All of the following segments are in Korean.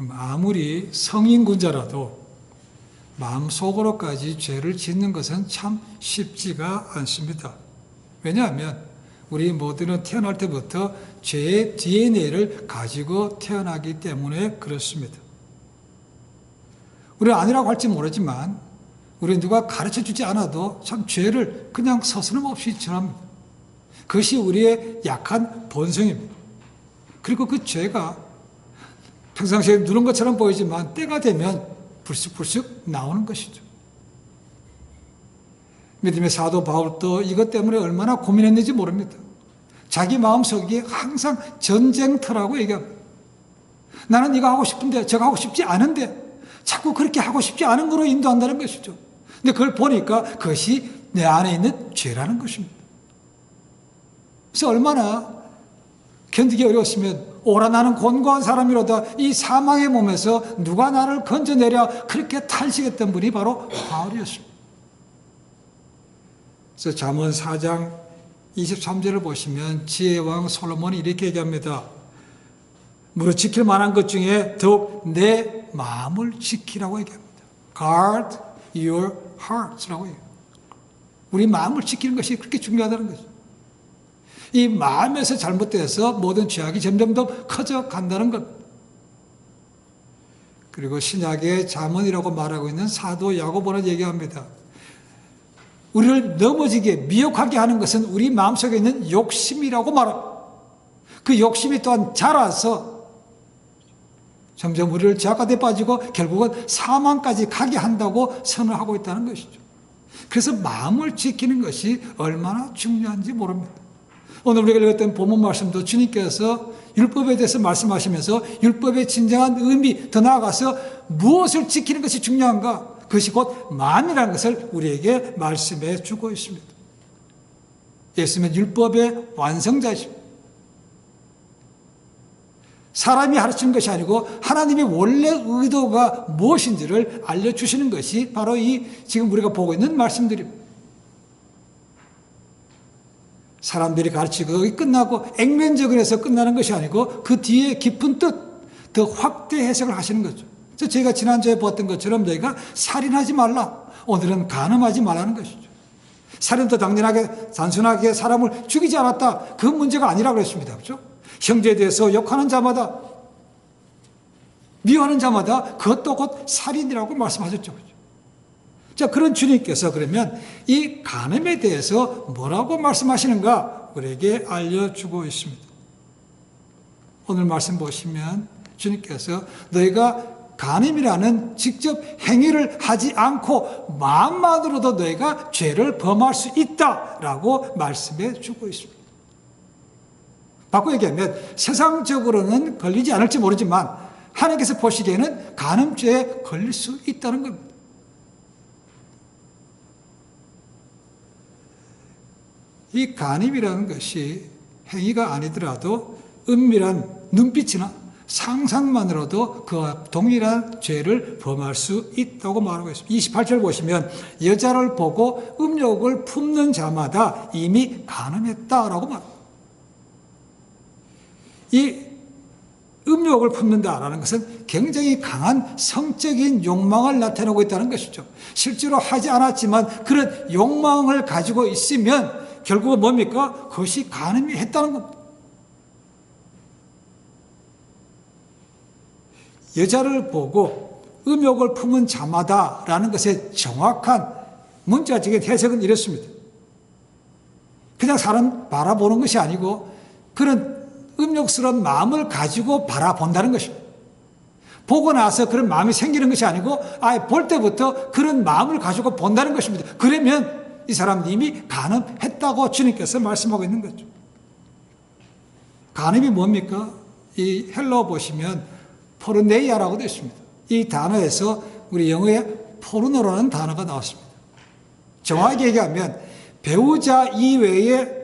아무리 성인군자라도 마음속으로까지 죄를 짓는 것은 참 쉽지가 않습니다. 왜냐하면 우리 모두는 태어날 때부터 죄의 DNA를 가지고 태어나기 때문에 그렇습니다. 우리는 아니라고 할지 모르지만 우리 누가 가르쳐주지 않아도 참 죄를 그냥 서스럼없이 전합니다. 그것이 우리의 약한 본성입니다. 그리고 그 죄가 평상시에 누른 것처럼 보이지만 때가 되면 불쑥불쑥 나오는 것이죠. 믿음의 사도 바울도 이것 때문에 얼마나 고민했는지 모릅니다. 자기 마음속에 항상 전쟁터라고 얘기합니다. 나는 이거 하고 싶은데 저거 하고 싶지 않은데 자꾸 그렇게 하고 싶지 않은 거로 인도한다는 것이죠. 근데 그걸 보니까 그것이 내 안에 있는 죄라는 것입니다. 그래서 얼마나 견디기 어려웠으면 오라 나는 곤고한 사람이로다 이 사망의 몸에서 누가 나를 건져내랴 그렇게 탄식했던 분이 바로 바울이었습니다. 그래서 잠언 4장 23절을 보시면 지혜의 왕 솔로몬이 이렇게 얘기합니다. 무릇 지킬 만한 것 중에 더욱 내 마음을 지키라고 얘기합니다. Guard your hearts라고 얘기합니다. 우리 마음을 지키는 것이 그렇게 중요하다는 거죠. 이 마음에서 잘못돼서 모든 죄악이 점점 더 커져 간다는 것. 그리고 신약의 잠언이라고 말하고 있는 사도 야고보는 얘기합니다. 우리를 넘어지게 미혹하게 하는 것은 우리 마음속에 있는 욕심이라고 말합니다. 그 욕심이 또한 자라서 점점 우리를 죄악가에 빠지고 결국은 사망까지 가게 한다고 선언하고 있다는 것이죠. 그래서 마음을 지키는 것이 얼마나 중요한지 모릅니다. 오늘 우리가 읽었던 본문 말씀도 주님께서 율법에 대해서 말씀하시면서 율법의 진정한 의미, 더 나아가서 무엇을 지키는 것이 중요한가? 그것이 곧 마음이라는 것을 우리에게 말씀해 주고 있습니다. 예수님은 율법의 완성자이십니다. 사람이 가르치는 것이 아니고 하나님의 원래 의도가 무엇인지를 알려주시는 것이 바로 이 지금 우리가 보고 있는 말씀들입니다. 사람들이 가르치고 끝나고 액면적으로 해서 끝나는 것이 아니고 그 뒤에 깊은 뜻, 더 확대 해석을 하시는 거죠. 그래서 저희가 지난주에 보았던 것처럼 너희가 살인하지 말라. 오늘은 간음하지 말라는 것이죠. 살인도 당연하게 단순하게 사람을 죽이지 않았다. 그 문제가 아니라고 그랬습니다. 그렇죠? 형제에 대해서 욕하는 자마다 미워하는 자마다 그것도 곧 살인이라고 말씀하셨죠. 그렇죠? 자, 그런 주님께서 그러면 이 간음에 대해서 뭐라고 말씀하시는가 우리에게 알려주고 있습니다. 오늘 말씀 보시면 주님께서 너희가 간음이라는 직접 행위를 하지 않고 마음만으로도 너희가 죄를 범할 수 있다라고 말씀해 주고 있습니다. 바꿔 얘기하면 세상적으로는 걸리지 않을지 모르지만 하나님께서 보시기에는 간음죄에 걸릴 수 있다는 겁니다. 이 간음이라는 것이 행위가 아니더라도 은밀한 눈빛이나 상상만으로도 그와 동일한 죄를 범할 수 있다고 말하고 있습니다. 28절 보시면 여자를 보고 음욕을 품는 자마다 이미 간음했다라고 말합니다. 이 음욕을 품는다라는 것은 굉장히 강한 성적인 욕망을 나타내고 있다는 것이죠. 실제로 하지 않았지만 그런 욕망을 가지고 있으면 결국은 뭡니까? 그것이 간음이 했다는 겁니다. 여자를 보고 음욕을 품은 자마다라는 것의 정확한 문자적인 해석은 이렇습니다. 그냥 사람 바라보는 것이 아니고 그런 음욕스러운 마음을 가지고 바라본다는 것입니다. 보고 나서 그런 마음이 생기는 것이 아니고 아예 볼 때부터 그런 마음을 가지고 본다는 것입니다. 그러면 이 사람은 이미 간음했다고 주님께서 말씀하고 있는 거죠. 간음이 뭡니까? 이 헬러 보시면 포르네이아라고 되어 있습니다. 이 단어에서 우리 영어에 포르노라는 단어가 나왔습니다. 정확하게 얘기하면 배우자 이외에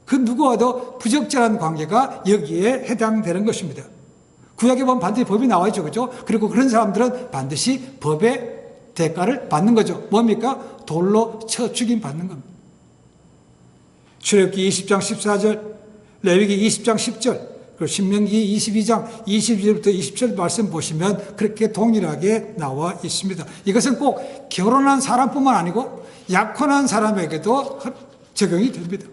그 누구와도 부적절한 관계가 여기에 해당되는 것입니다. 구약에 보면 반드시 법이 나와 있죠. 그렇죠? 그리고 그런 사람들은 반드시 법의 대가를 받는 거죠. 뭡니까? 돌로 쳐 죽임 받는 겁니다. 출애굽기 20장 14절, 레위기 20장 10절, 그리고 신명기 22장 22절부터 20절 말씀 보시면 그렇게 동일하게 나와 있습니다. 이것은 꼭 결혼한 사람뿐만 아니고 약혼한 사람에게도 적용이 됩니다.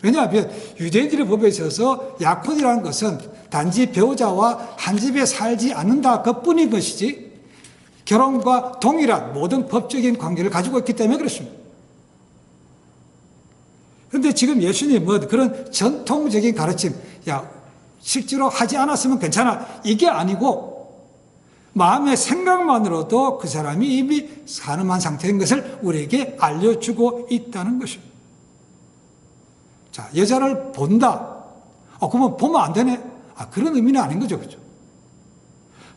왜냐하면 유대인들의 법에 있어서 약혼이라는 것은 단지 배우자와 한 집에 살지 않는다 그뿐인 것이지 결혼과 동일한 모든 법적인 관계를 가지고 있기 때문에 그렇습니다. 그런데 지금 예수님은 그런 전통적인 가르침, 실제로 하지 않았으면 괜찮아, 이게 아니고 마음의 생각만으로도 그 사람이 이미 간음한 상태인 것을 우리에게 알려주고 있다는 것입니다. 자, 여자를 본다. 그러면 보면 안 되네. 그런 의미는 아닌 거죠. 그죠?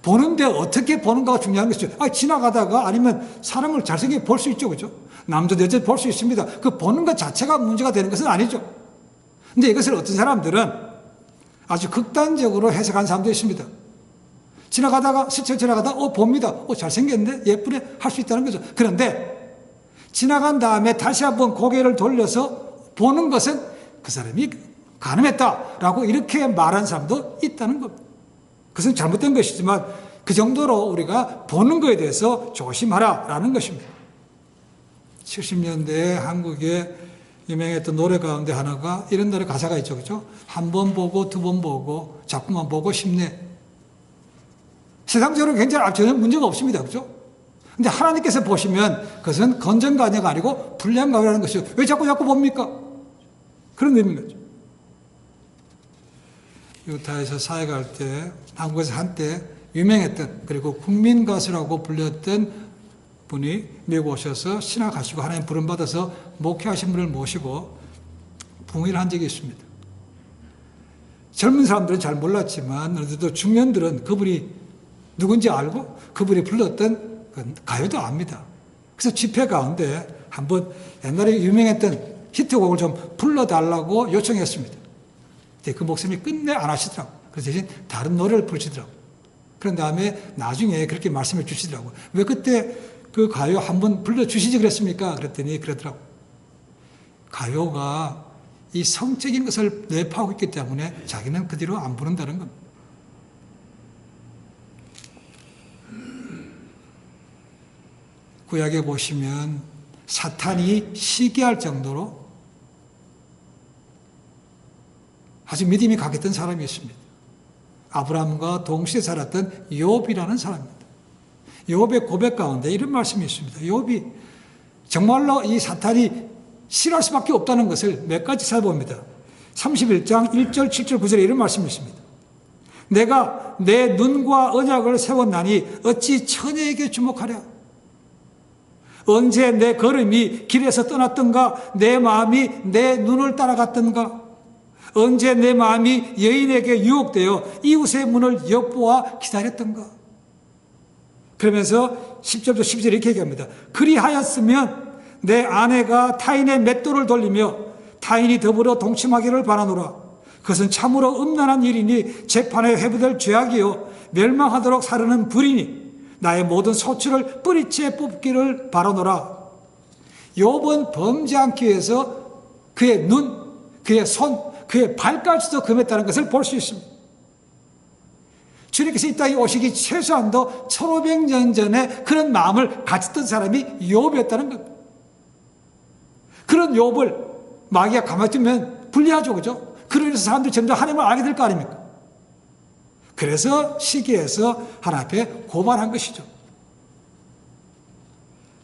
보는데 어떻게 보는가가 중요한 것이죠. 지나가다가 아니면 사람을 잘생기게 볼 수 있죠. 그죠? 남자, 여자 볼 수 있습니다. 그 보는 것 자체가 문제가 되는 것은 아니죠. 근데 이것을 어떤 사람들은 아주 극단적으로 해석한 사람도 있습니다. 지나가다가, 스쳐 지나가다가, 봅니다. 잘생겼네? 예쁘네? 할 수 있다는 거죠. 그런데 지나간 다음에 다시 한번 고개를 돌려서 보는 것은 그 사람이 간음했다라고 이렇게 말한 사람도 있다는 겁니다. 그것은 잘못된 것이지만 그 정도로 우리가 보는 것에 대해서 조심하라라는 것입니다. 70년대에 한국에 유명했던 노래 가운데 하나가 이런 노래 가사가 있죠. 그죠? 한 번 보고 두 번 보고 자꾸만 보고 싶네. 세상적으로 굉장히 전혀 문제가 없습니다. 그죠? 근데 하나님께서 보시면 그것은 건전가녀가 아니고 불량가녀라는 것이죠. 왜 자꾸 봅니까? 그런 의미인 거죠. 유타에서 사회 갈 때 한국에서 한때 유명했던 그리고 국민 가수라고 불렸던 분이 미국 오셔서 신학하시고 하나님 부름받아서 목회하신 분을 모시고 부흥회를 한 적이 있습니다. 젊은 사람들은 잘 몰랐지만 어느덧 중년들은 그분이 누군지 알고 그분이 불렀던 가요도 압니다. 그래서 집회 가운데 한번 옛날에 유명했던 히트곡을 좀 불러달라고 요청했습니다. 근데 그 목사님이 끝내 안 하시더라고요. 그래서 대신 다른 노래를 부르시더라고요. 그런 다음에 나중에 그렇게 말씀해 주시더라고요. 왜 그때 그 가요 한번 불러주시지 그랬습니까? 그랬더니 그러더라고요. 가요가 이 성적인 것을 내포하고 있기 때문에 자기는 그 뒤로 안 부른다는 겁니다. 구약에 보시면 사탄이 시기할 정도로 아주 믿음이 강했던 사람이 있습니다. 아브라함과 동시에 살았던 욥이라는 사람입니다. 욥의 고백 가운데 이런 말씀이 있습니다. 욥이 정말로 이 사탄이 싫어할 수밖에 없다는 것을 몇 가지 살펴봅니다. 31장 1절, 7절, 9절에 이런 말씀이 있습니다. 내가 내 눈과 언약을 세웠나니 어찌 처녀에게 주목하랴. 언제 내 걸음이 길에서 떠났던가 내 마음이 내 눈을 따라갔던가 언제 내 마음이 여인에게 유혹되어 이웃의 문을 엿보아 기다렸던가. 그러면서 10절부터 12절 이렇게 얘기합니다. 그리하였으면 내 아내가 타인의 맷돌을 돌리며 타인이 더불어 동침하기를 바라노라. 그것은 참으로 음란한 일이니 재판에 회부될 죄악이요 멸망하도록 사르는 불이니 나의 모든 소출을 뿌리째 뽑기를 바라노라. 욥은 범죄 않기 위해서 그의 눈, 그의 손, 그의 발까지도 금했다는 것을 볼 수 있습니다. 주님께서 이 땅에 오시기 최소한도 1500년 전에 그런 마음을 가졌던 사람이 욥이었다는 겁니다. 그런 욥을 마귀가 가만히 두면 불리하죠. 그죠? 그로 인해서 사람들이 점점 하나님을 알게 될 거 아닙니까? 그래서 시기에서 하나님 앞에 고발한 것이죠.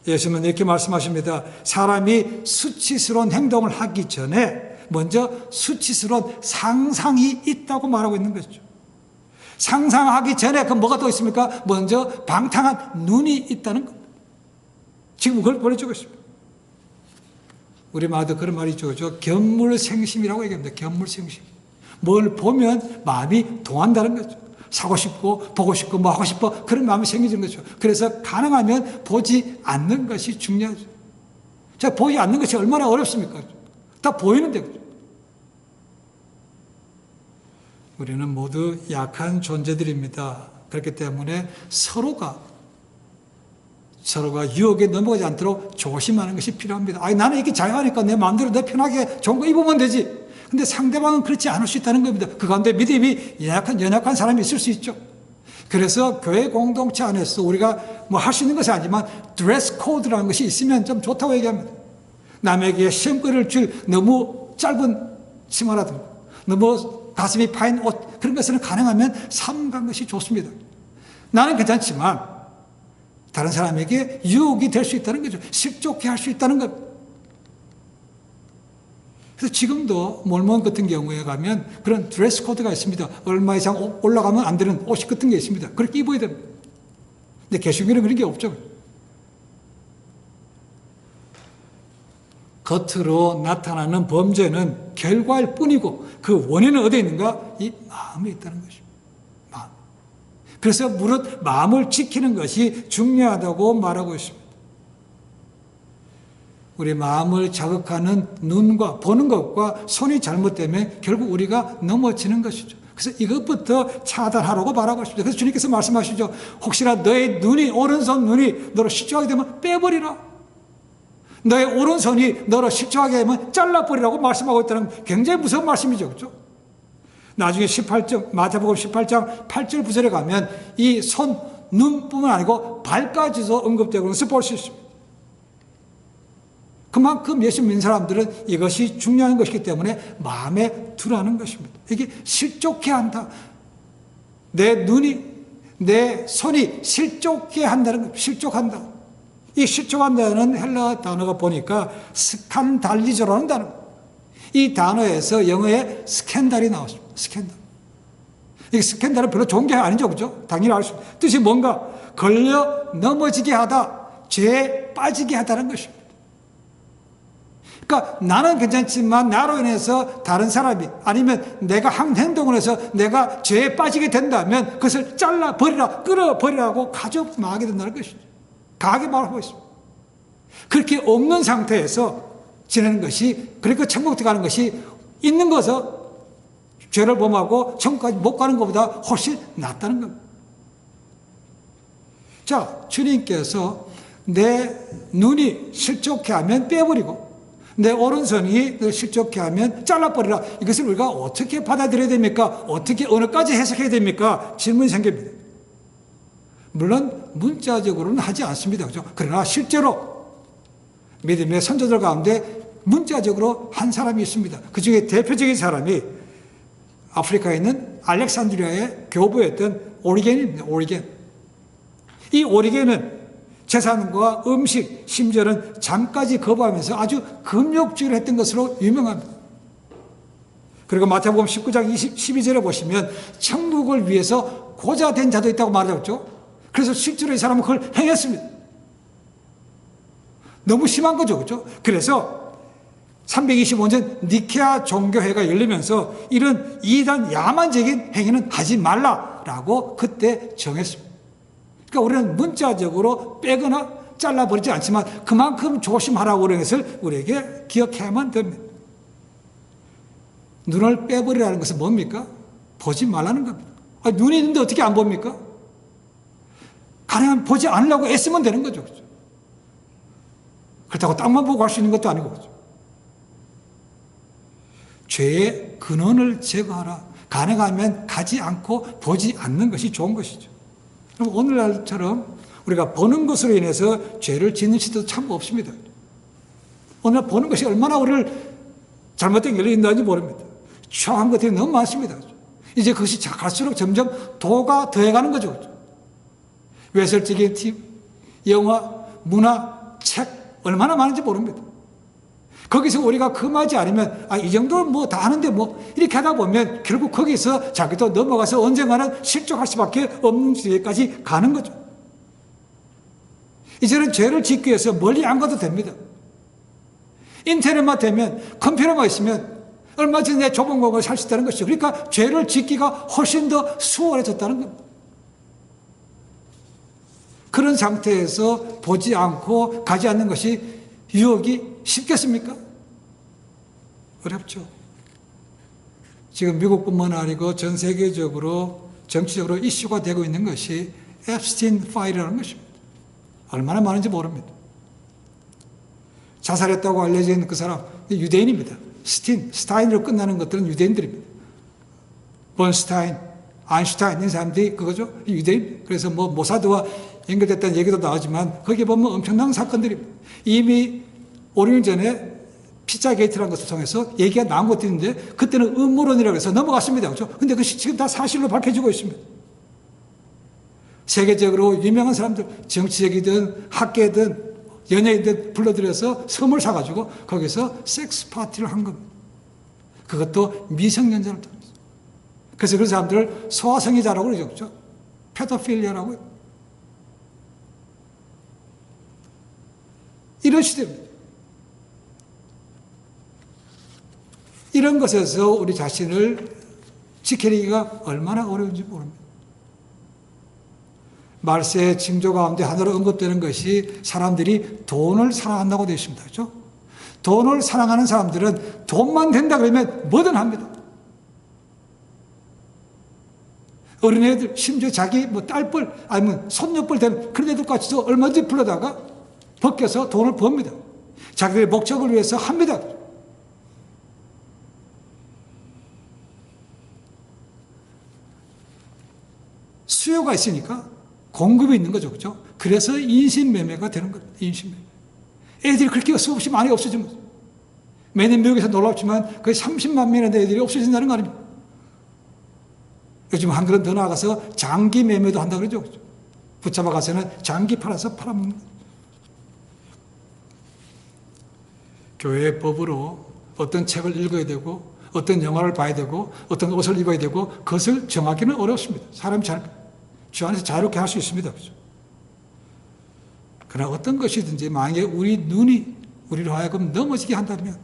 예수님은 이렇게 말씀하십니다. 사람이 수치스러운 행동을 하기 전에 먼저 수치스러운 상상이 있다고 말하고 있는 것이죠. 상상하기 전에 그 뭐가 또 있습니까? 먼저 방탕한 눈이 있다는 겁니다. 지금 그걸 보여주고 있습니다. 우리 마도 그런 말이 있죠. 견물생심이라고 얘기합니다. 견물생심. 뭘 보면 마음이 동한다는 거죠. 사고 싶고 보고 싶고 뭐 하고 싶어 그런 마음이 생기는 거죠. 그래서 가능하면 보지 않는 것이 중요하죠. 자, 보지 않는 것이 얼마나 어렵습니까? 다 보이는데. 우리는 모두 약한 존재들입니다. 그렇기 때문에 서로가 유혹에 넘어가지 않도록 조심하는 것이 필요합니다. 나는 이렇게 자유하니까 내 마음대로 내 편하게 좋은 거 입으면 되지. 근데 상대방은 그렇지 않을 수 있다는 겁니다. 그 가운데 믿음이 연약한 사람이 있을 수 있죠. 그래서 교회 공동체 안에서 우리가 뭐 할 수 있는 것은 아니지만 드레스 코드라는 것이 있으면 좀 좋다고 얘기합니다. 남에게 시험거리를 줄 너무 짧은 치마라든가 너무 가슴이 파인 옷 그런 것은 가능하면 삼간 것이 좋습니다. 나는 괜찮지만 다른 사람에게 유혹이 될 수 있다는 거죠. 실족해 할 수 있다는 것. 그래서 지금도 몰몬 같은 경우에 가면 그런 드레스 코드가 있습니다. 얼마 이상 올라가면 안 되는 옷 같은 게 있습니다. 그렇게 입어야 됩니다. 근데 개신교는 그런 게 없죠. 겉으로 나타나는 범죄는 결과일 뿐이고 그 원인은 어디에 있는가? 이 마음에 있다는 것입니다. 마음. 그래서 무릇 마음을 지키는 것이 중요하다고 말하고 있습니다. 우리 마음을 자극하는 눈과 보는 것과 손이 잘못되면 결국 우리가 넘어지는 것이죠. 그래서 이것부터 차단하라고 말하고 있습니다. 그래서 주님께서 말씀하시죠. 혹시나 너의 눈이 오른손 눈이 너를 실족하게 되면 빼버리라. 너의 오른손이 너를 실족하게 되면 잘라버리라고 말씀하고 있다는 굉장히 무서운 말씀이죠. 그렇죠? 나중에 18장 마태복음 18장 8절 9절에 가면 이 손, 눈뿐만 아니고 발까지도 언급되고 있는 것을 볼 수 있습니다. 그만큼 예수 믿는 사람들은 이것이 중요한 것이기 때문에 마음에 두라는 것입니다. 이게 실족해 한다. 내 눈이, 내 손이 실족해 한다는 것, 실족한다. 이 실족한다는 헬라 단어가 보니까 스칸달리조라는 단어. 이 단어에서 영어에 스캔달이 나왔습니다. 스캔달. 이 스캔달은 별로 좋은 게 아니죠, 그죠? 당연히 알 수 있습니다. 뜻이 뭔가 걸려 넘어지게 하다, 죄에 빠지게 하다는 것입니다. 그러니까 나는 괜찮지만 나로 인해서 다른 사람이 아니면 내가 한 행동을 해서 내가 죄에 빠지게 된다면 그것을 잘라버리라, 끌어버리라고 가족 망하게 된다는 것이죠. 강하게 말하고 있습니다. 그렇게 없는 상태에서 지내는 것이, 그러니까 천국 들어가는 것이 있는 것은 죄를 범하고 천국까지 못 가는 것보다 훨씬 낫다는 겁니다. 자, 주님께서 내 눈이 실족해 하면 빼버리고 내 오른손이 실족해 하면 잘라버리라. 이것을 우리가 어떻게 받아들여야 됩니까? 어떻게 어느까지 해석해야 됩니까? 질문이 생깁니다. 물론 문자적으로는 하지 않습니다. 그렇죠? 그러나 실제로 믿음의 선조들 가운데 문자적으로 한 사람이 있습니다. 그 중에 대표적인 사람이 아프리카에 있는 알렉산드리아의 교부였던 오리겐입니다. 오리겐. 이 오리겐은 재산과 음식, 심지어는 잠까지 거부하면서 아주 금욕주의를 했던 것으로 유명합니다. 그리고 마태복음 19장 12절에 보시면 천국을 위해서 고자 된 자도 있다고 말하죠. 그래서 실제로 이 사람은 그걸 행했습니다. 너무 심한 거죠. 그렇죠? 그래서 325년 니케아 종교회가 열리면서 이런 이단 야만적인 행위는 하지 말라라고 그때 정했습니다. 그러니까 우리는 문자적으로 빼거나 잘라버리지 않지만 그만큼 조심하라고 그런 것을 우리에게 기억해야만 됩니다. 눈을 빼버리라는 것은 뭡니까? 보지 말라는 겁니다. 눈이 있는데 어떻게 안 봅니까? 가능하면 보지 않으려고 애쓰면 되는 거죠. 그렇죠? 그렇다고 땅만 보고 할 수 있는 것도 아니고. 그렇죠? 죄의 근원을 제거하라. 가능하면 가지 않고 보지 않는 것이 좋은 것이죠. 그럼 오늘날처럼 우리가 보는 것으로 인해서 죄를 짓는 시도도 참 없습니다. 오늘 보는 것이 얼마나 우리를 잘못된 길로 인도하는지 모릅니다. 추악한 것들이 너무 많습니다. 이제 그것이 갈수록 점점 도가 더해가는 거죠. 외설적인 TV, 영화, 문화, 책 얼마나 많은지 모릅니다. 거기서 우리가 금하지 않으면 이 정도는 뭐 다 하는데 뭐 이렇게 하다 보면 결국 거기서 자기도 넘어가서 언젠가는 실족할 수밖에 없는 지에까지 가는 거죠. 이제는 죄를 짓기 위해서 멀리 안 가도 됩니다. 인터넷만 되면 컴퓨터만 있으면 얼마든지 내 좁은 공간을 살 수 있다는 것이죠. 그러니까 죄를 짓기가 훨씬 더 수월해졌다는 겁니다. 그런 상태에서 보지 않고 가지 않는 것이 유혹이 쉽겠습니까? 어렵죠. 지금 미국뿐만 아니고 전 세계적으로 정치적으로 이슈가 되고 있는 것이 앱스틴 파일이라는 것입니다. 얼마나 많은지 모릅니다. 자살했다고 알려져 있는 그 사람 유대인입니다. 스타인으로 끝나는 것들은 유대인들입니다. 번스타인, 아인슈타인 이런 사람들이 그거죠. 유대인. 그래서 뭐 모사드와 연결됐다는 얘기도 나오지만 거기에 보면 엄청난 사건들입니다. 이미 5, 6년 전에 피자게이트라는 것을 통해서 얘기가 나온 것도 있는데 그때는 음모론이라고 해서 넘어갔습니다. 그렇죠? 근데 그것이 지금 다 사실로 밝혀지고 있습니다. 세계적으로 유명한 사람들, 정치적이든 학계든 연예인들 불러들여서 선물 사가지고 거기서 섹스 파티를 한 겁니다. 그것도 미성년자를 통해서. 그래서 그 사람들을 소아성애자라고 그러죠. 페도필리아라고요. 이런 시대입니다. 이런 것에서 우리 자신을 지키기가 얼마나 어려운지 모릅니다. 말세의 징조 가운데 하나로 언급되는 것이 사람들이 돈을 사랑한다고 되어 있습니다. 그렇죠? 돈을 사랑하는 사람들은 돈만 된다 그러면 뭐든 합니다. 어린애들, 심지어 자기 뭐 딸뻘, 아니면 손녀뻘 되면 그런 애들까지도 얼마든지 불러다가 벗겨서 돈을 법니다. 자기들의 목적을 위해서 합니다. 수요가 있으니까 공급이 있는 거죠. 그렇죠? 그래서 인신매매가 되는 겁니다. 인신매매. 애들이 그렇게 수없이 많이 없어진 거죠. 매년 미국에서 놀랍지만 거의 30만 명의 애들이 없어진다는 거 아닙니까? 요즘 한 걸음 더 나아가서 장기 매매도 한다고 그러죠. 그렇죠? 붙잡아 가서는 장기 팔아서 팔아먹는 거죠. 교회의 법으로 어떤 책을 읽어야 되고 어떤 영화를 봐야 되고 어떤 옷을 입어야 되고 그것을 정하기는 어렵습니다. 사람이 주 안에서 자유롭게 할 수 있습니다. 그렇죠? 그러나 어떤 것이든지 만약에 우리 눈이 우리를 하여금 넘어지게 한다면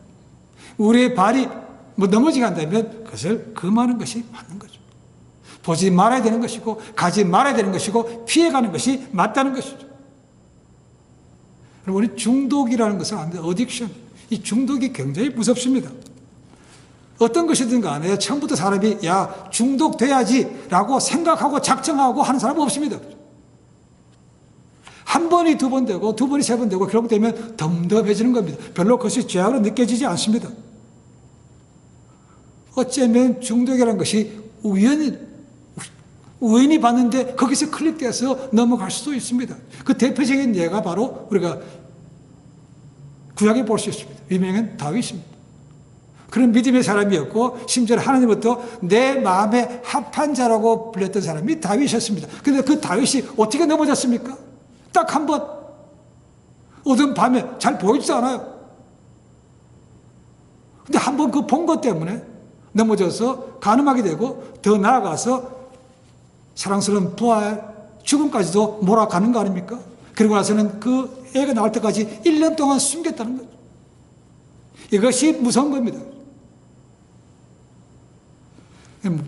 우리의 발이 뭐 넘어지게 한다면 그것을 금하는 것이 맞는 거죠. 보지 말아야 되는 것이고 가지 말아야 되는 것이고 피해가는 것이 맞다는 것이죠. 그리고 우리 중독이라는 것을 압니다. 어딕션. 이 중독이 굉장히 무섭습니다. 어떤 것이든 간에 처음부터 사람이 야 중독돼야지 라고 생각하고 작정하고 하는 사람은 없습니다. 한 번이 두 번 되고 두 번이 세 번 되고 그렇게 되면 덤덤해지는 겁니다. 별로 그것이 죄악으로 느껴지지 않습니다. 어쩌면 중독이라는 것이 우연히 봤는데 거기서 클릭돼서 넘어갈 수도 있습니다. 그 대표적인 예가 바로 우리가 구약에 볼 수 있습니다. 유명한 다윗입니다. 그런 믿음의 사람이었고 심지어 하나님부터 내 마음에 합한 자라고 불렸던 사람이 다윗이었습니다. 그런데 그 다윗이 어떻게 넘어졌습니까? 딱 한 번 어두운 밤에 잘 보이지도 않아요. 근데 한 번 그 본 것 때문에 넘어져서 간음하게 되고 더 나아가서 사랑스러운 부하의 죽음까지도 몰아가는 거 아닙니까? 그리고 나서는 그 애가 나올 때까지 1년 동안 숨겼다는 거죠. 이것이 무서운 겁니다.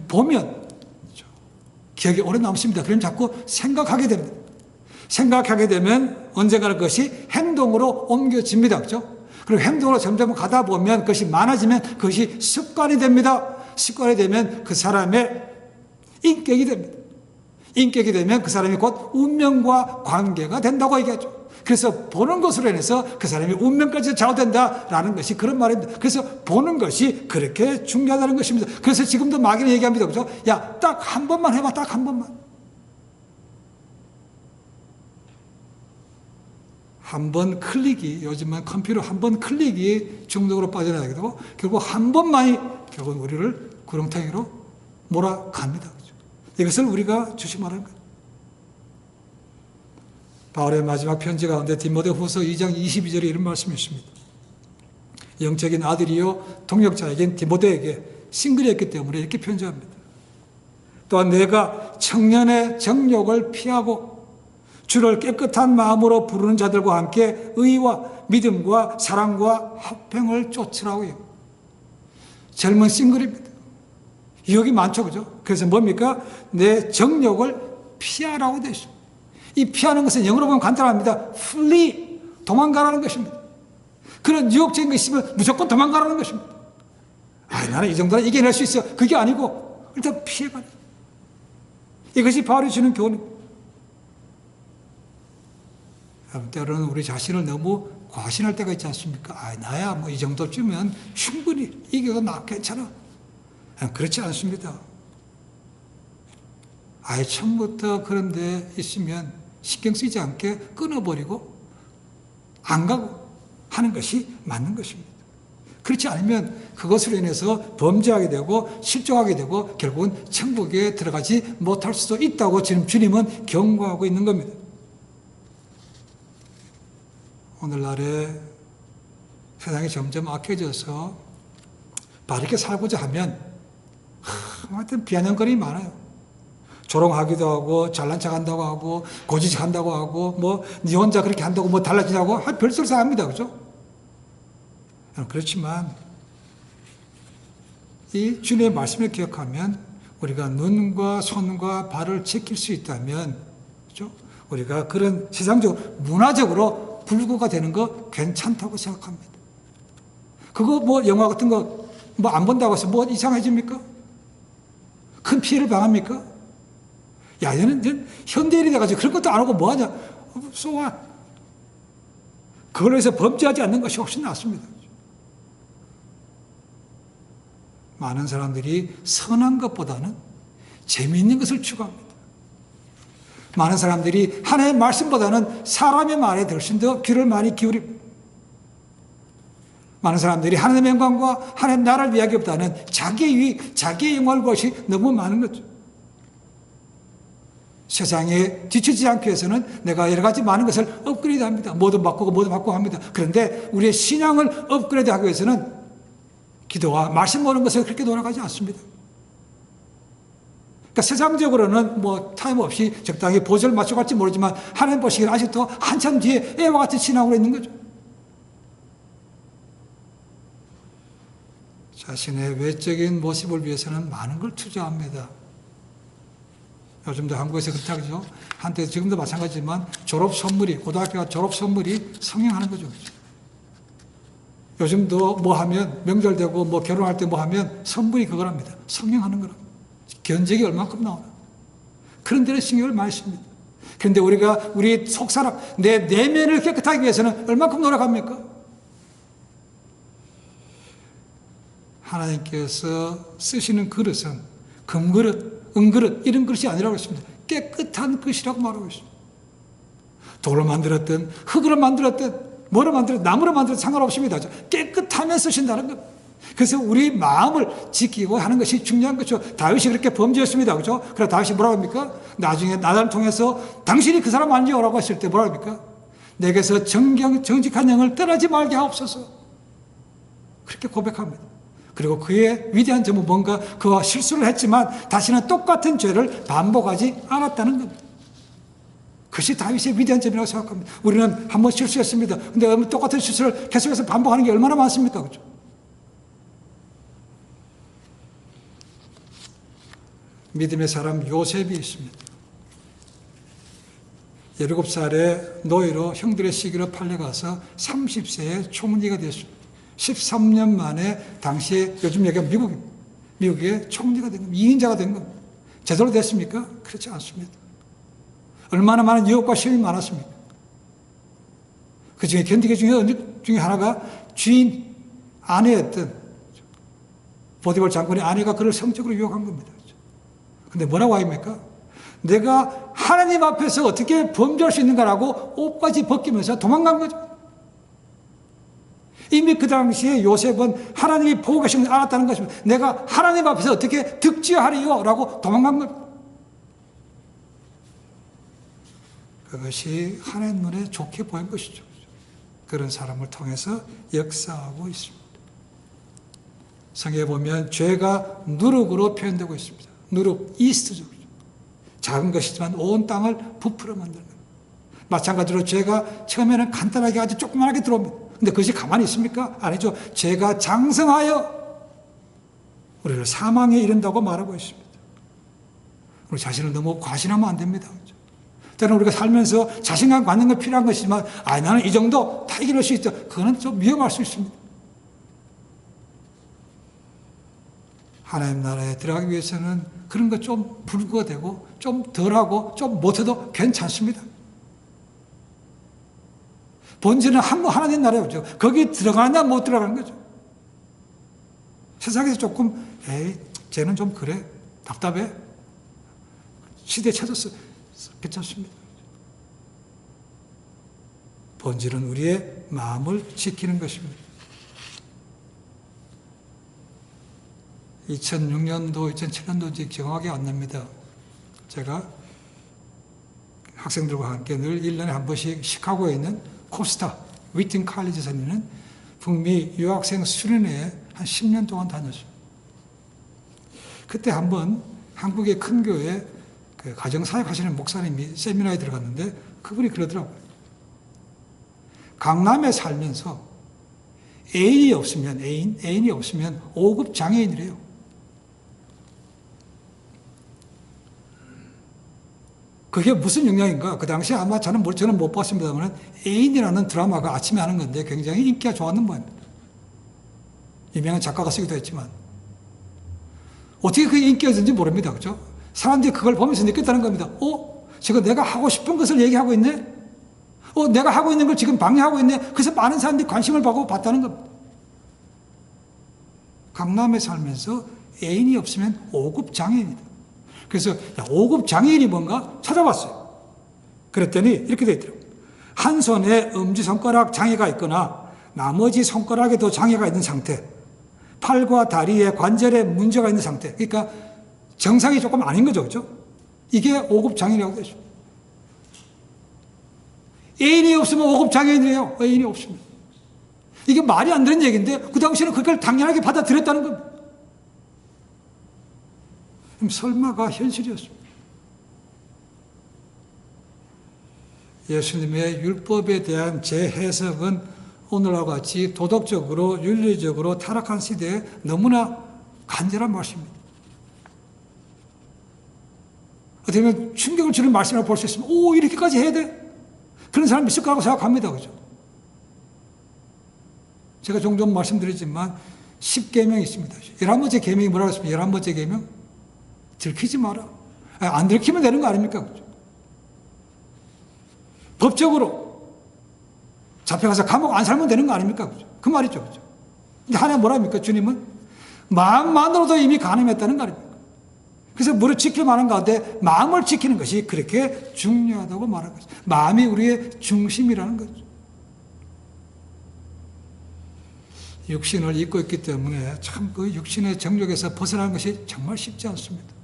보면 기억이 오래 남습니다. 그럼 자꾸 생각하게 됩니다. 생각하게 되면 언젠가 그것이 행동으로 옮겨집니다. 그렇죠? 그리고 행동으로 점점 가다 보면 그것이 많아지면 그것이 습관이 됩니다. 습관이 되면 그 사람의 인격이 됩니다. 인격이 되면 그 사람이 곧 운명과 관계가 된다고 얘기하죠. 그래서 보는 것으로 인해서 그 사람이 운명까지 좌우된다라는 것이 그런 말입니다. 그래서 보는 것이 그렇게 중요하다는 것입니다. 그래서 지금도 마귀는 얘기합니다. 그죠? 야, 딱 한 번만 해봐. 딱 한 번만. 한 번 클릭이, 요즘은 컴퓨터 한 번 클릭이 중독으로 빠져나가게 되고 결국 한 번만이 결국 우리를 구렁텅이로 몰아갑니다. 그죠? 이것을 우리가 조심하라는 거예요. 바울의 마지막 편지 가운데 디모데후서 2장 22절에 이런 말씀이 있습니다. 영적인 아들이요 동역자에겐 디모데에게 싱글이었기 때문에 이렇게 편지합니다. 또한 내가 청년의 정욕을 피하고 주를 깨끗한 마음으로 부르는 자들과 함께 의와 믿음과 사랑과 화평을 쫓으라고요. 젊은 싱글입니다. 유혹이 많죠, 그죠? 그래서 뭡니까? 내 정욕을 피하라고 되어 있습니다. 이 피하는 것은 영어로 보면 간단합니다. flee, 도망가라는 것입니다. 그런 유혹적인 것이 있으면 무조건 도망가라는 것입니다. 나는 이 정도는 이겨낼 수 있어. 그게 아니고 일단 피해가라. 이것이 바울이 주는 교훈입니다. 때로는 우리 자신을 너무 과신할 때가 있지 않습니까? 나야 뭐 이 정도쯤은 충분히 이겨도 나 괜찮아. 그렇지 않습니다. 처음부터 그런 데 있으면 신경 쓰지 않게 끊어버리고 안 가고 하는 것이 맞는 것입니다. 그렇지 않으면 그것으로 인해서 범죄하게 되고 실족하게 되고 결국은 천국에 들어가지 못할 수도 있다고 지금 주님은 경고하고 있는 겁니다. 오늘날에 세상이 점점 악해져서 바르게 살고자 하면 하여튼 비아냥거림이 많아요. 조롱하기도 하고 잘난 척한다고 하고 고지식한다고 하고 뭐 네 혼자 그렇게 한다고 뭐 달라지냐고 별소리 다 합니다. 그죠? 그렇지만 이 주님의 말씀을 기억하면 우리가 눈과 손과 발을 지킬 수 있다면 그죠? 우리가 그런 세상적으로 문화적으로 불구가 되는 거 괜찮다고 생각합니다. 그거 뭐 영화 같은 거 뭐 안 본다고 해서 뭐 이상해집니까? 큰 피해를 당합니까? 얘는 현대인이 돼가지고 그런 것도 안 하고 뭐하냐? So what? 그걸로 해서 범죄하지 않는 것이 훨씬 낫습니다. 많은 사람들이 선한 것보다는 재미있는 것을 추구합니다. 많은 사람들이 하나님의 말씀보다는 사람의 말에 훨씬 더 귀를 많이 기울입니다. 많은 사람들이 하나님의 영광과 하나님의 나라를 이야기보다는 자기의 유익, 자기의 영광을 것이 너무 많은 거죠. 세상에 뒤처지지 않기 위해서는 내가 여러 가지 많은 것을 업그레이드합니다. 뭐도 바꾸고 합니다. 그런데 우리의 신앙을 업그레이드하기 위해서는 기도와 말씀 보는 것을 그렇게 돌아가지 않습니다. 그러니까 세상적으로는 뭐 타임 없이 적당히 보조를 맞춰갈지 모르지만 하나님 보시기에는 아직도 한참 뒤에 애와 같은 신앙으로 있는 거죠. 자신의 외적인 모습을 위해서는 많은 걸 투자합니다. 요즘도 한국에서 그렇다고 하죠. 한때 지금도 마찬가지지만 고등학교 졸업 선물이 성행하는 거죠. 요즘도 뭐 하면 명절 되고 뭐 결혼할 때 뭐 하면 선물이 그거랍니다. 성행하는 거랍니다. 견적이 얼마큼 나오나. 그런 데는 신경을 많이 씁니다. 그런데 우리가 우리 속사람, 내 내면을 깨끗하기 위해서는 얼마큼 노력합니까? 하나님께서 쓰시는 그릇은 금그릇, 은그릇 이런 그릇이 아니라고 했습니다. 깨끗한 그릇이라고 말하고 있습니다. 돌로 만들었든 흙으로 만들었든 뭐로 만들었든 나무로 만들었든 상관없습니다. 깨끗하면 쓰신다는 것. 그래서 우리 마음을 지키고 하는 것이 중요한 거죠. 다윗이 그렇게 범죄했습니다. 그죠? 그래서 다윗이 뭐라고 합니까? 나중에 나단을 통해서 당신이 그 사람 아니오라고 했을 때 뭐라고 합니까? 내게서 정직한 영을 떠나지 말게 하옵소서. 그렇게 고백합니다. 그리고 그의 위대한 점은 뭔가 그와 실수를 했지만 다시는 똑같은 죄를 반복하지 않았다는 겁니다. 그것이 다윗의 위대한 점이라고 생각합니다. 우리는 한번 실수했습니다. 근데 똑같은 실수를 계속해서 반복하는 게 얼마나 많습니까? 그렇죠? 믿음의 사람 요셉이 있습니다. 17살에 노예로 형들의 시기로 팔려가서 30세에 총리가 됐습니다. 13년 만에 당시에 요즘 얘기하면 미국의 총리가 된 겁니다. 2인자가 된 겁니다. 제대로 됐습니까? 그렇지 않습니다. 얼마나 많은 유혹과 시험이 많았습니까? 그 중에 견디기 중에 하나가 주인 아내였던 보디발 장군의 아내가 그를 성적으로 유혹한 겁니다. 근데 뭐라고 합니까? 내가 하나님 앞에서 어떻게 범죄할 수 있는가라고 옷까지 벗기면서 도망간 거죠. 이미 그 당시에 요셉은 하나님이 보고 계시는 걸 알았다는 것입니다. 내가 하나님 앞에서 어떻게 득지하리요? 라고 도망간 겁니다. 그것이 하나님 눈에 좋게 보인 것이죠. 그런 사람을 통해서 역사하고 있습니다. 성경에 보면 죄가 누룩으로 표현되고 있습니다. 누룩, 이스트죠. 작은 것이지만 온 땅을 부풀어 만드는 겁니다. 마찬가지로 죄가 처음에는 간단하게 아주 조그만하게 들어옵니다. 근데 그것이 가만히 있습니까? 아니죠. 죄가 장성하여 우리를 사망에 이른다고 말하고 있습니다. 우리 자신을 너무 과신하면 안 됩니다. 때로는 우리가 살면서 자신감 갖는 건 필요한 것이지만 나는 이 정도 다 이겨낼 수 있다. 그거는 좀 위험할 수 있습니다. 하나님 나라에 들어가기 위해서는 그런 거 좀 불구가 되고 좀 덜하고 좀 못해도 괜찮습니다. 본질은 하나님 나라였죠. 거기 들어가느냐 못 들어가는 거죠. 세상에서 조금 쟤는 좀 그래 답답해 시대에 쳐졌어 괜찮습니다. 본질은 우리의 마음을 지키는 것입니다. 2006년도, 2007년도인지 정확하게 안 납니다. 제가 학생들과 함께 늘 1년에 한 번씩 시카고에 있는 코스타, 위팅 칼리지에서 있는 북미 유학생 수련회에 한 10년 동안 다녔어요. 그때 한번 한국의 큰 교회 그 가정사역 하시는 목사님이 세미나에 들어갔는데 그분이 그러더라고요. 강남에 살면서 애인이 없으면 5급 장애인이래요. 그게 무슨 영향인가? 그 당시에 아마 저는 못 봤습니다만 애인이라는 드라마가 아침에 하는 건데 굉장히 인기가 좋았는 모양입니다. 유명한 작가가 쓰기도 했지만 어떻게 그게 인기였는지 모릅니다. 그죠? 사람들이 그걸 보면서 느꼈다는 겁니다. 지금 내가 하고 싶은 것을 얘기하고 있네? 내가 하고 있는 걸 지금 방해하고 있네? 그래서 많은 사람들이 관심을 받고 봤다는 겁니다. 강남에 살면서 애인이 없으면 5급 장애인이다. 그래서 5급 장애인이 뭔가 찾아봤어요. 그랬더니 이렇게 되어 있더라고요. 한 손에 엄지손가락 장애가 있거나 나머지 손가락에도 장애가 있는 상태, 팔과 다리에 관절에 문제가 있는 상태. 그러니까 정상이 조금 아닌 거죠. 그렇죠? 이게 5급 장애인이라고 되죠. 애인이 없으면 5급 장애인이에요. 애인이 없으면. 이게 말이 안 되는 얘기인데 그 당시에는 그걸 당연하게 받아들였다는 겁니다. 설마가 현실이었습니다. 예수님의 율법에 대한 재해석은 오늘과 같이 도덕적으로 윤리적으로 타락한 시대에 너무나 간절한 말씀입니다. 어떻게 보면 충격을 주는 말씀이라고 볼 수 있습니다. 이렇게까지 해야 돼? 그런 사람이 있을 거라고 생각합니다. 그죠? 제가 종종 말씀드리지만 10계명이 있습니다. 11번째 계명이 뭐라고 했습니까? 11번째 계명? 들키지 마라. 안 들키면 되는 거 아닙니까? 그죠? 법적으로 잡혀가서 감옥 안 살면 되는 거 아닙니까? 그죠? 그 말이죠. 그죠? 근데 하나 뭐랍니까? 주님은 마음만으로도 이미 가늠했다는 거 아닙니까? 그래서 뭐를 지켜만한 가운데 마음을 지키는 것이 그렇게 중요하다고 말한 거죠. 마음이 우리의 중심이라는 거죠. 육신을 입고 있기 때문에 참 그 육신의 정욕에서 벗어나는 것이 정말 쉽지 않습니다.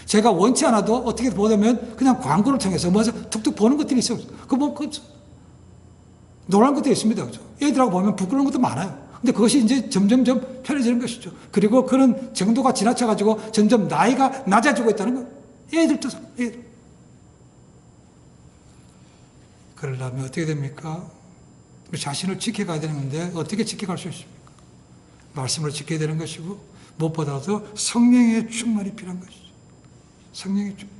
제가 원치 않아도 어떻게 보면 그냥 광고를 통해서 뭐서 툭툭 보는 것들이 있어요. 그 뭐, 노란 것도 있습니다. 그죠? 애들하고 보면 부끄러운 것도 많아요. 근데 그것이 이제 점점점 편해지는 것이죠. 그리고 그런 정도가 지나쳐가지고 점점 나이가 낮아지고 있다는 거예요. 애들도, 애들. 그러려면 어떻게 됩니까? 우리 자신을 지켜가야 되는 건데 어떻게 지켜갈 수 있습니까? 말씀을 지켜야 되는 것이고 무엇보다도 성령의 충만이 필요한 것이죠. 성령의 충만.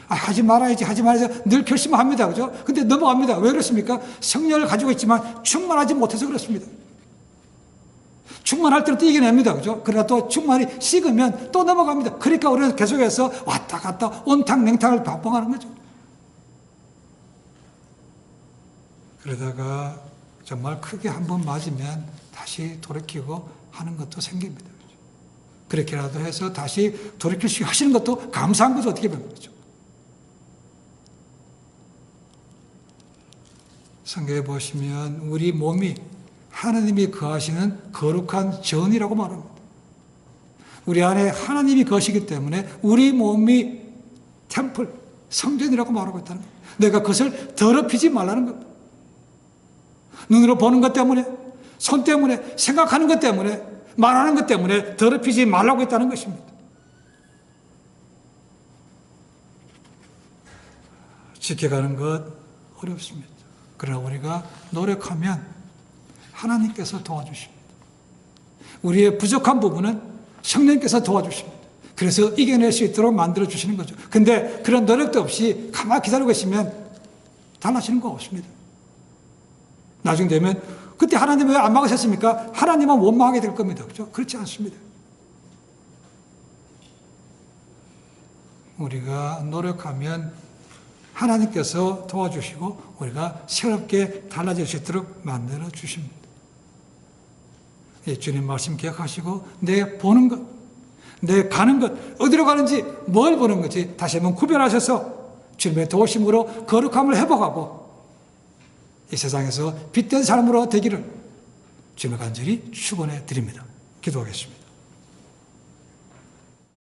하지 말아야지, 하지 말아야지 늘 결심합니다. 그죠? 근데 넘어갑니다. 왜 그렇습니까? 성령을 가지고 있지만 충만하지 못해서 그렇습니다. 충만할 때는 또 이겨냅니다. 그죠? 그러나 또 충만이 식으면 또 넘어갑니다. 그러니까 우리는 계속해서 왔다 갔다 온탕 냉탕을 반복하는 거죠. 그러다가 정말 크게 한번 맞으면 다시 돌이키고 하는 것도 생깁니다. 그렇게라도 해서 다시 돌이킬 수 하시는 것도 감사한 거죠. 어떻게 보면 그렇죠. 성경에 보시면 우리 몸이 하나님이 거하시는 거룩한 전이라고 말합니다. 우리 안에 하나님이 거시기 때문에 우리 몸이 템플, 성전이라고 말하고 있다는 거예요. 내가 그것을 더럽히지 말라는 겁니다. 눈으로 보는 것 때문에, 손 때문에, 생각하는 것 때문에, 말하는 것 때문에 더럽히지 말라고 했다는 것입니다. 지켜가는 것 어렵습니다. 그러나 우리가 노력하면 하나님께서 도와주십니다. 우리의 부족한 부분은 성령께서 도와주십니다. 그래서 이겨낼 수 있도록 만들어주시는 거죠. 근데 그런 노력도 없이 가만히 기다리고 계시면 달라지는 거 없습니다. 나중 되면 그때 하나님은 왜 안 막으셨습니까? 하나님은 원망하게 될 겁니다. 그렇죠? 그렇지 않습니다. 우리가 노력하면 하나님께서 도와주시고 우리가 새롭게 달라질 수 있도록 만들어 주십니다. 주님 말씀 기억하시고 내 보는 것, 내 가는 것, 어디로 가는지 뭘 보는 건지 다시 한번 구별하셔서 주님의 도우심으로 거룩함을 회복하고 이 세상에서 빛된 삶으로 되기를 주님의 간절히 축원해 드립니다. 기도하겠습니다.